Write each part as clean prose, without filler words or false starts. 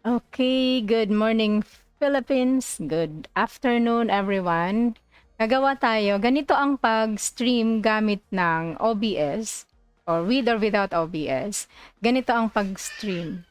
Okay, good morning Philippines. Good afternoon everyone. Nagawa tayo. Ganito ang pag-stream gamit ng OBS or with or without OBS. Ganito ang pag-stream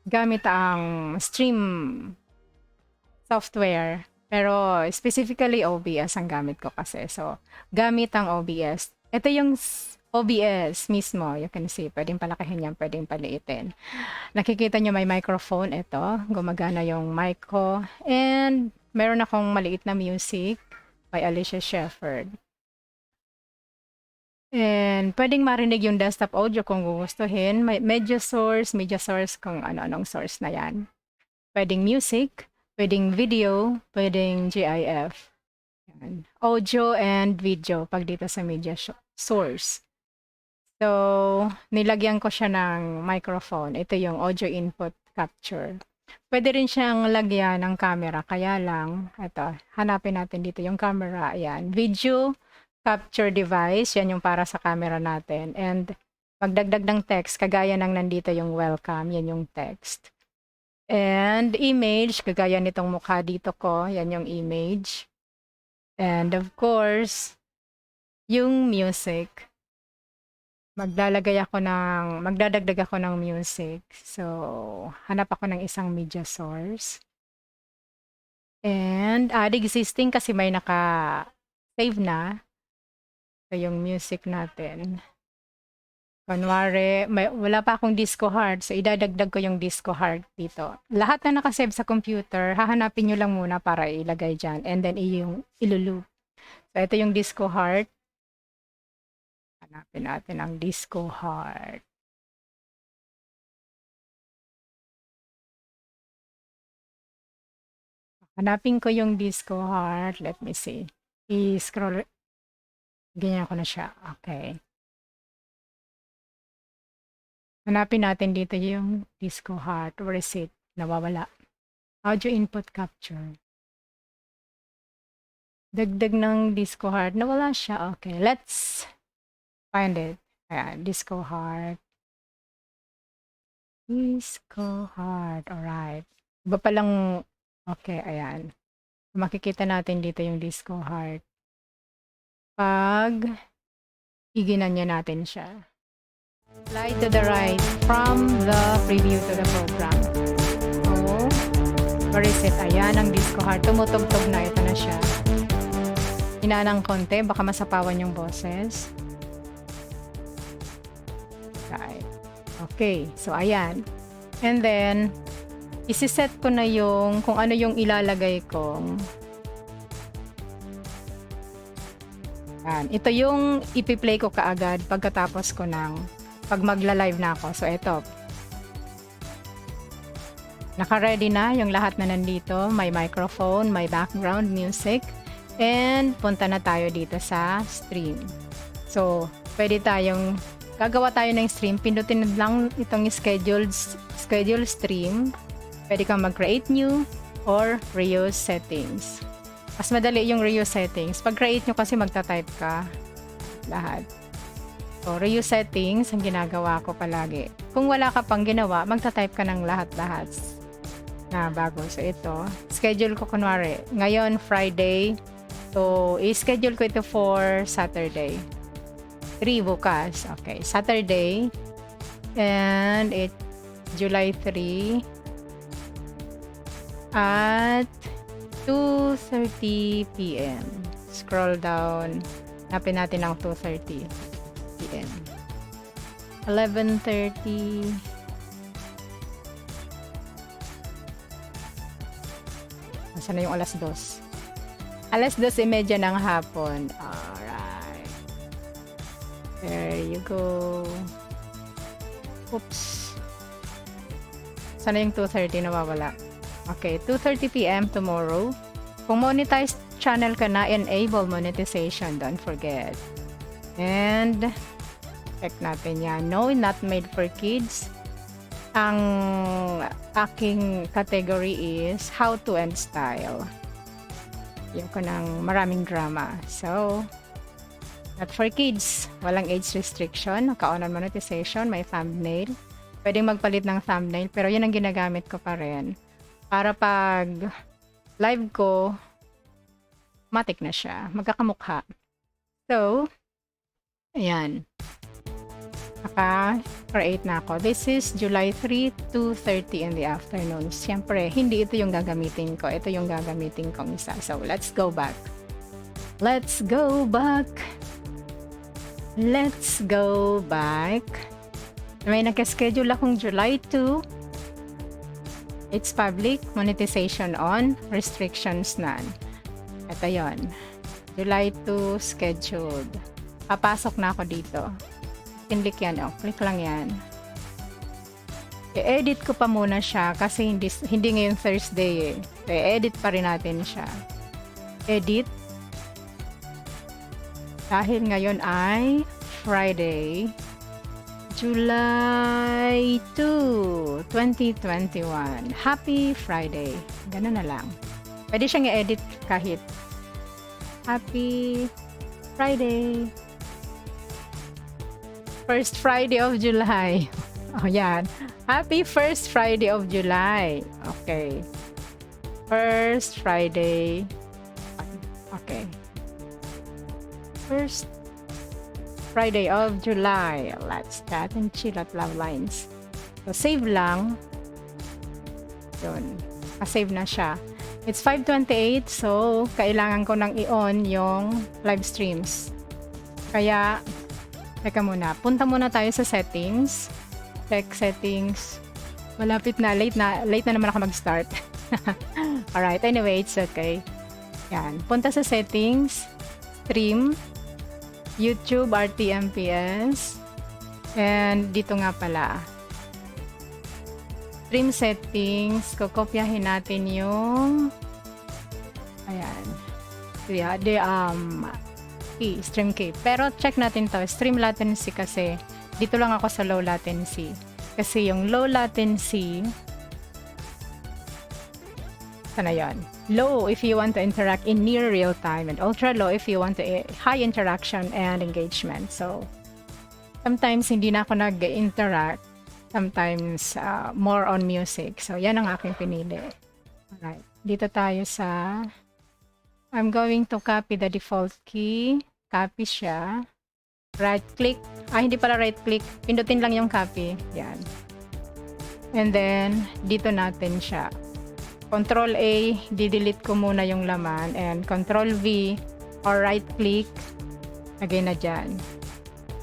gamit ang stream software. Pero specifically OBS ang gamit ko kasi. So, gamit ang OBS. Ito yung OBS mismo. You can see, pwedeng palakihin yan, pwedeng paliitin. Nakikita nyo may microphone. Ito, gumagana yung mic ko. And meron akong maliit na music by Alicia Shepherd. And pwedeng marinig yung desktop audio kung gugustuhin. May media source kung ano-anong source na yan. Pwedeng music, pwedeng video, pwedeng GIF. Yan. Audio and video pag dito sa media source. So, nilagyan ko siya ng microphone. Ito yung audio input capture. Pwede rin siyang lagyan ng camera. Kaya lang, ito, hanapin natin dito yung camera. Ayan, video capture device. Yan yung para sa camera natin. And magdagdag ng text, kagaya ng nandito yung welcome. Yan yung text. And image, kagaya nitong mukha dito ko. Yan yung image. And of course, yung music. Magdadagdag ako ng music. So, hanap ako ng isang media source. And add existing kasi may naka-save na. So, yung music natin. Kunwari, wala pa akong disco heart. So, idadagdag ko yung disco heart dito. Lahat na nakasave sa computer, hahanapin nyo lang muna para ilagay dyan. And then, ilulup. So, ito yung disco heart. Hanapin natin ang disco heart. Hanapin ko yung disco heart. Let me see. I-scroll. Ganyan ko na siya. Okay. Hanapin natin dito yung disco heart. Where is it? Nawawala. Audio input capture. Dagdag ng disco heart. Nawala siya. Okay. Let's find it. Ayan. Disco heart. Disco heart. Alright. Iba palang. Okay. Ayan. Makikita natin dito yung disco heart. Pag iginanya natin siya. Slide to the right from the preview to the program. So, where is it? Ayan ang disco heart. Tumutugtog na. Ito na siya. Hinaan ng konti. Baka masapawan yung boses. Right. Okay. So, ayan. And then, isiset ko na yung kung ano yung ilalagay kong. Ayan. Ito yung ipi-play ko kaagad pagkatapos ko ng pag magla-live na ako. So, ito. Naka-ready na yung lahat na nandito. May microphone, may background music. And punta na tayo dito sa stream. So, pwede tayong gagawa tayo ng stream. Pindutin lang itong schedule stream. Pwede kang mag-create new or reuse settings. Mas madali yung reuse settings. Pag-create nyo kasi magta-type ka lahat. So, reuse settings ang ginagawa ko palagi. Kung wala ka pang ginawa, magta-type ka ng lahat-lahat na bago. So, ito. Schedule ko kunwari. Ngayon, Friday. So, i-schedule ko ito for Saturday. 3 bukas. Okay. Saturday. And it's July 3. At 2:30 p.m. Scroll down. Hanapin natin ang 2:30 p.m. 11:30. Nasaan na yung alas 2? Alas 2:30 ng hapon. Alright. There you go. Oops. Sana yung 2:30 nawawala. Okay, 2:30 p.m. tomorrow. Kung monetized channel ka na, enable monetization. Don't forget. And, check natin yan. No, not made for kids. Ang aking category is how to and style. Yung ko ng maraming drama. So, not for kids. Walang age restriction. Naka-on on monetization. May thumbnail. Pwedeng magpalit ng thumbnail, pero yun ang ginagamit ko pa rin. Para pag live ko, matik na siya. Magkakamukha. So, ayan. Naka-create na ako. This is July 3, 2:30 in the afternoon. Siyempre, hindi ito yung gagamitin ko. Ito yung gagamitin kong isa. So, let's go back. Let's go back. Let's go back. May nakaschedule akong July 2. It's public, monetization on, restrictions none. Ito yon. July 2 scheduled. Papasok na ako dito. Click yan, oh. Click lang yan. I-edit ko pa muna siya kasi hindi ngayon Thursday eh. I-edit pa rin natin siya. Edit. Dahil ngayon ay Friday, July 2, 2021. Happy Friday. Ganun na lang. Pwede siyang i-edit kahit. Happy Friday. First Friday of July. Oh, yan. Happy first Friday of July. Okay. First Friday. Okay. First Friday of July. Let's chat and chill at Luvlines. So, save lang. Yun. Save na siya. It's 5:28, so kailangan ko nang i-on yung live streams. Kaya, teka muna. Punta muna tayo sa settings. Check settings. Malapit na. Late na naman ako mag-start. Alright. Anyway, it's okay. Yan. Punta sa settings. Stream. YouTube, RTMPS. And dito nga pala. Stream settings. Kokopyahin natin yung ayan. Stream key. Pero check natin to. Stream latency kasi dito lang ako sa low latency. Kasi yung low latency sana yan. Low if you want to interact in near real time and ultra low if you want to high interaction and engagement. So, sometimes hindi na ako nag-interact. Sometimes more on music. So, yan ang aking pinili. Alright. Dito tayo sa I'm going to copy the default key. Copy siya. Right click. Hindi pala right click. Pindutin lang yung copy. Yan. And then, dito natin siya. Control A, di-delete ko muna yung laman, and Control V or right click, lagay na dyan.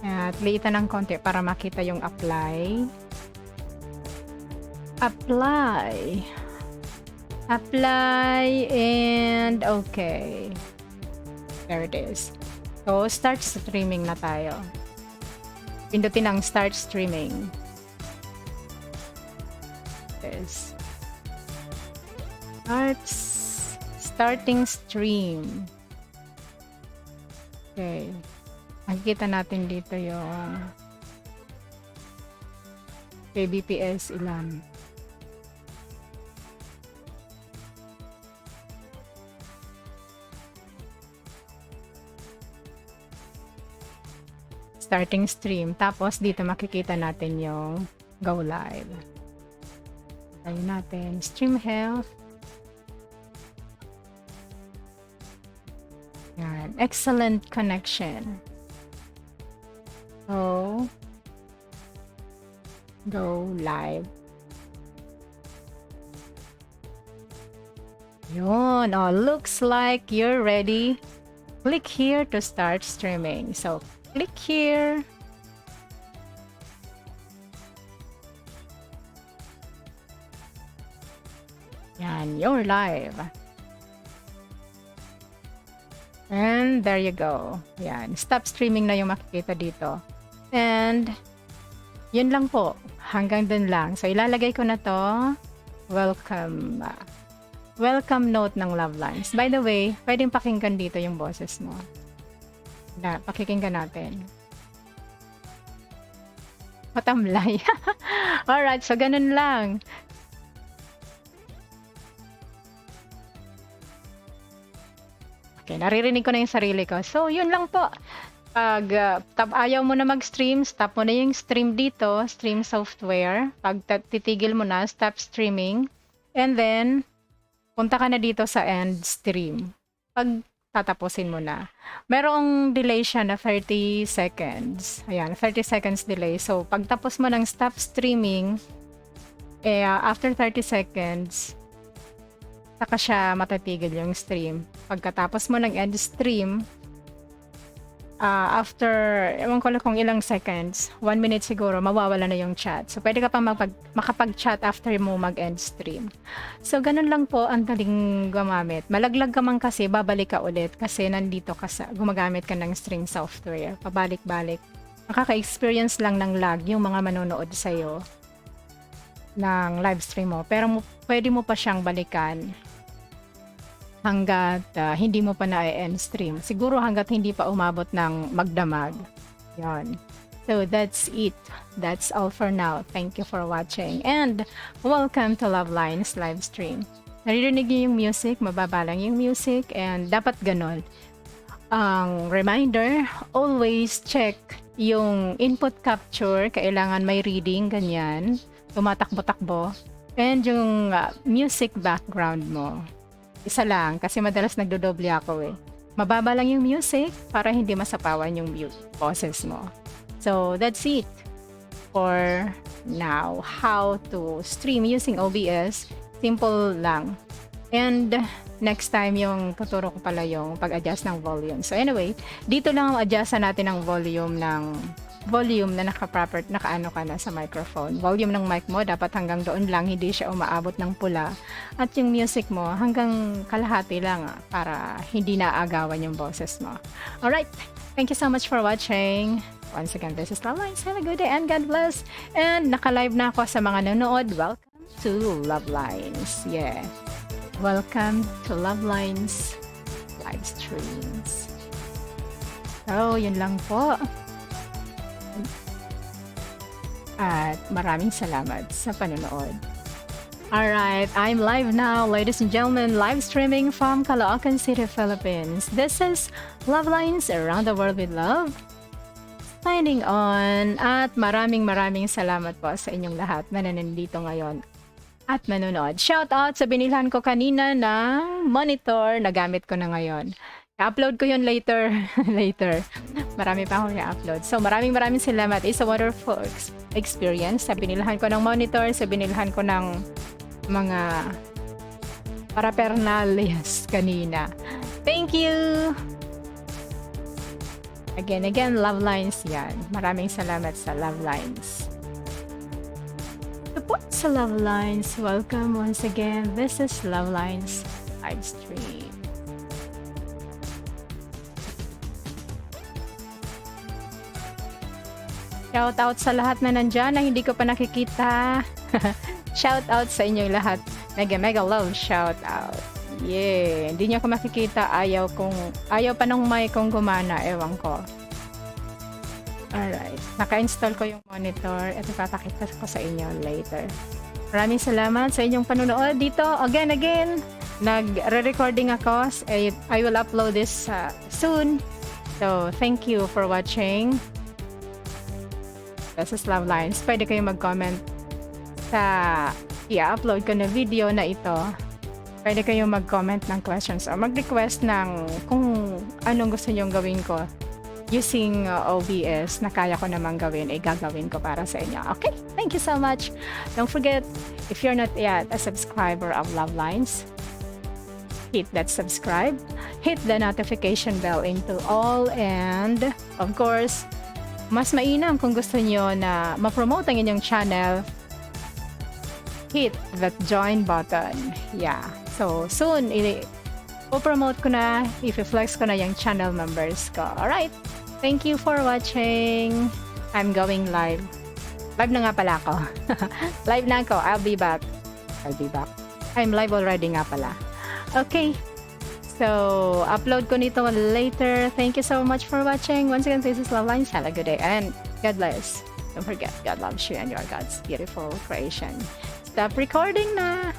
At liitan ng konti para makita yung apply. Apply. Apply and okay. There it is. So, start streaming na tayo. Pindutin ang start streaming. This. Starting stream. Okay. Makikita natin dito yung kbps ilan. Starting stream. Tapos dito makikita natin yung go live. Tayo natin. Stream health. Yan. Excellent connection. So, go live. Yun. Oh, looks like you're ready. Click here to start streaming. So, click here. Yan. You're live. And there you go. Yan. Stop streaming na yung makikita dito. And, yun lang po. Hanggang dun lang. So, ilalagay ko na to. Welcome. Welcome note ng Luvlines. By the way, pwedeng pakinggan dito yung boses mo. Pakikinggan natin. Matamlay. Alright, so ganun lang. Okay, naririnig ko na yung sarili ko. So, yun lang po. Pag ayaw mo na mag-stream, stop mo na yung stream dito, stream software. Pag titigil mo na, stop streaming. And then, punta ka na dito sa end stream. Pag tatapusin mo na. Merong delay siya na 30 seconds. Ayan, 30 seconds delay. So, pag tapos mo ng stop streaming, after 30 seconds, saka siya matatigil yung stream. Pagkatapos mo ng end stream, after, ewan ko lang kung ilang seconds, 1 minute siguro, mawawala na yung chat. So, pwede ka pa makapag-chat after mo mag-end stream. So, ganun lang po ang daling gumamit. Malaglag ka man kasi, babalik ka ulit kasi nandito ka gumagamit ka ng stream software. Pabalik-balik. Nakaka-experience lang ng lag yung mga manonood sa'yo ng live stream mo. Pero pwede mo pa siyang balikan hanggat hindi mo pa na-end stream. Siguro hanggat hindi pa umabot ng magdamag. Yan. So that's it. That's all for now. Thank you for watching. And welcome to Luvlines live stream. Naririnig niyo yung music, mababa lang yung music, and dapat ganon. Ang reminder, always check yung input capture. Kailangan may reading, ganyan. Tumatakbo-takbo. And yung music background mo. Isa lang, kasi madalas nagdodoble ako eh. Mababa lang yung music para hindi masapawan yung boses mo. So, that's it for now. How to stream using OBS. Simple lang. And next time yung tuturo ko pala yung pag-adjust ng volume. So anyway, dito lang adjustan natin ang volume na nakaano ka na sa microphone. Volume ng mic mo, dapat hanggang doon lang, hindi siya umaabot ng pula. At yung music mo, hanggang kalahati lang para hindi naagawan yung boses mo. Alright, thank you so much for watching. Once again, this is Luvlines. Have a good day and God bless. And naka-live na ako sa mga nanonood. Welcome to Luvlines. Yeah. Welcome to Luvlines live streams. So, yun lang po. At maraming salamat sa panonood. Alright, I'm live now, ladies and gentlemen, live streaming from Caloocan City, Philippines. This is Luvlines around the world with love. Signing on, at maraming salamat po sa inyong lahat na nandito ngayon at nanonood. Shout out sa binilhan ko kanina na monitor na gamit ko na ngayon. I-upload ko yun later. Marami pa akong i-upload. So, maraming salamat. It's a wonderful experience. Sa binilhan ko ng monitor, sa binilhan ko ng mga paraphernalia kanina. Thank you! Again, Luvlines yan. Maraming salamat sa Luvlines. Support sa Luvlines. Welcome once again. This is Luvlines live stream. Shout out sa lahat na nandyan na hindi ko pa nakikita. Shout out sa inyong lahat. Mega love shout out. Yeah, hindi niyo ako makikita. Ayaw pa nung mic kong gumana. Ewan ko. Alright. Naka-install ko yung monitor. Ito papakita ko sa inyo later. Maraming salamat sa inyong panunood dito. Again. Nag-recording ako. I will upload this soon. So, thank you for watching. This is Luvlines. Pwede kayong mag-comment sa i-upload ko na video na ito. Pwede kayong mag-comment ng questions or mag-request ng kung anong gusto nyong gawin ko using OBS na kaya ko namang gawin, gagawin ko para sa inyo. Okay? Thank you so much. Don't forget, if you're not yet a subscriber of Luvlines, hit that subscribe, hit the notification bell into all, and of course, mas mainam kung gusto nyo na ma-promote ang inyong channel, hit that join button. Yeah. So, soon, i-promote ko na, i-flex ko na yung channel members ko. Alright. Thank you for watching. I'm going live. Live na nga pala ako. Live na ako. I'll be back. I'm live already nga pala. Okay. So, upload ko nito later. Thank you so much for watching. Once again, this is Luvlines. Have a good day and God bless. Don't forget, God loves you and you are God's beautiful creation. Stop recording na!